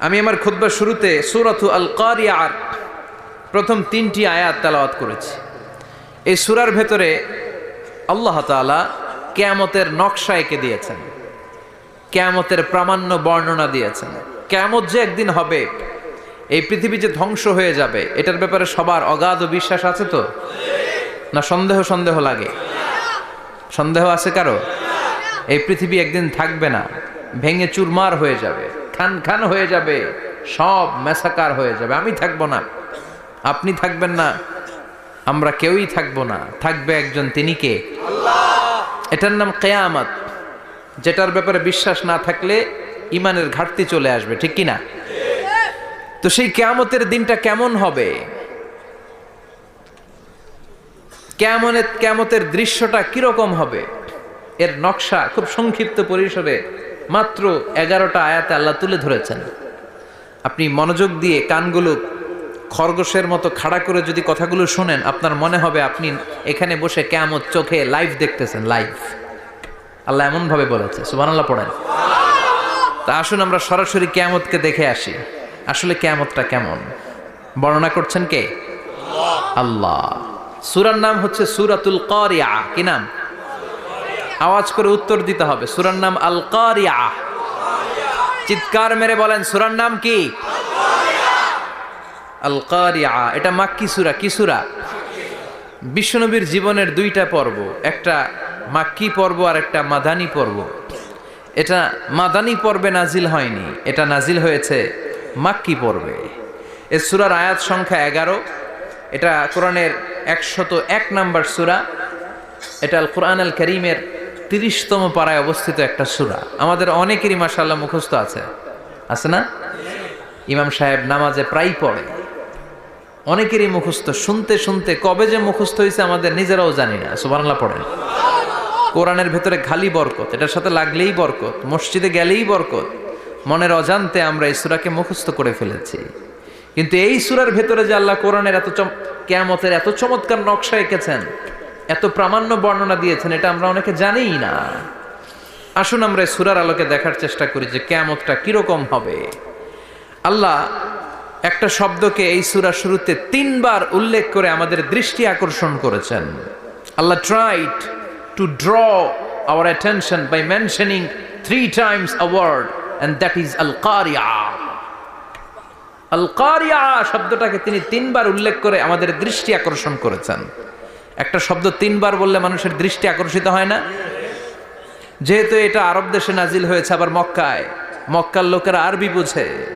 আমি আমার খুতবার শুরুতে সূরাতু আল কারিয়ার প্রথম 3টি আয়াত তেলাওয়াত করেছি। এই সূরার ভেতরে আল্লাহ তাআলা কিয়ামতের নকশা এঁকে দিয়েছেন, কিয়ামতের প্রামাণ্য বর্ণনা দিয়েছেন। কিয়ামত যে একদিন হবে, এই পৃথিবী যে ধ্বংস হয়ে যাবে, এটার ব্যাপারে সবার অগাধ বিশ্বাস আছে তো? না সন্দেহ লাগে? সন্দেহ আছে কারো? এই পৃথিবী একদিন থাকবে না, ভেঙে চুরমার হয়ে যাবে, খান খান হয়ে যাবে, সব ম্যাসাকার হয়ে যাবে। আমি থাকবো না, আপনি থাকবেন না, আমরা কেউই থাকবো না, থাকবে একজন, তিনি কে? আল্লাহ। এটার নাম কিয়ামত, যেটার ব্যাপারে বিশ্বাস না থাকলে ইমানের ঘাটতি চলে আসবে, ঠিক কি না? তো সেই দিনটা কেমন হবে, কিয়ামতের দৃশ্যটা কিরকম হবে, এর নকশা খুব সংক্ষিপ্ত পরিসরে মাত্র 11টা আয়াতে আল্লাহ তুলে ধরেছেন। আপনি মনোযোগ দিয়ে কানগুলো খরগোশের মতো খাড়া করে যদি কথাগুলো শোনেন, আপনার মনে হবে আপনি এখানে বসে কিয়ামত চোখে লাইভ দেখতেছেন। লাইভ আল্লাহ এমন ভাবে বলেছে, সুবহানাল্লাহ পড়েন। তা আসুন আমরা সরাসরি কিয়ামতকে দেখে আসি। আসলে কিয়ামতটা কেমন বর্ণনা করছেন কে? আল্লাহ। সূরার নাম হচ্ছে সূরাতুল কারিয়া। কি নাম? আওয়াজ করে উত্তর দিতে হবে। সূরার নাম আল কারিয়া। চিৎকার মেরে বলেন, সূরার নাম কি? আল কারিয়া। এটা মাক্কি সূরা। কি সূরা? বিশ্বনবীর জীবনের 2টা পর্ব, একটা মাক্কি পর্ব আর একটা মাদানী পর্ব। এটা মাদানী পর্বে নাজিল হয়নি, এটা নাজিল হয়েছে মাক্কি পর্বে। এই সূরার আয়াত সংখ্যা 11। এটা কোরআনের 101 নম্বর সূরা। এটা আল কোরআন আল কারীমের 30তম পারায় অবস্থিত একটা সূরা। আমাদের অনেকেরই মাশাআল্লাহ মুখস্থ আছে না? ইমাম সাহেব নামাজে প্রায় পড়ে, অনেকেরই মুখস্থ। শুনতে শুনতে কবে যে মুখস্থ হয়েছে আমাদের নিজেরাও জানি না। সুবহানাল্লাহ পড়েন। কোরআনের ভেতরে খালি বরকত, এটার সাথে লাগলেই বরকত, মসজিদে গেলেই বরকত। মনের অজান্তে আমরা এই সূরাকে মুখস্থ করে ফেলেছি। কিন্তু এই সূরার ভেতরে যে আল্লাহ কোরআনের কিয়ামতের এত চমৎকার নকশা এঁকেছেন, এত প্রামাণ্য বর্ণনা দিয়েছেন, এটা আমরা অনেকে জানিই না। আসুন আমরা এই সূরার আলোকে দেখার চেষ্টা করি যে কিয়ামতটা কিরকম হবে। আল্লাহ একটা শব্দকে এই সূরা শুরুতে 3 বার উল্লেখ করে আমাদের দৃষ্টি আকর্ষণ করেছেন। আল্লাহ tried to draw our attention by mentioning 3 times a word, and that is al-qari'ah. al-qari'ah শব্দটাকে তিনি 3 বার উল্লেখ করে আমাদের দৃষ্টি আকর্ষণ করেছেন। একটা শব্দ 3 বার বললে মানুষের দৃষ্টি আকর্ষিত হয় না? যেহেতু এটা আরব দেশে নাজিল হয়েছে, আবার মক্কায়, মক্কার লোকেরা আরবি বুঝে,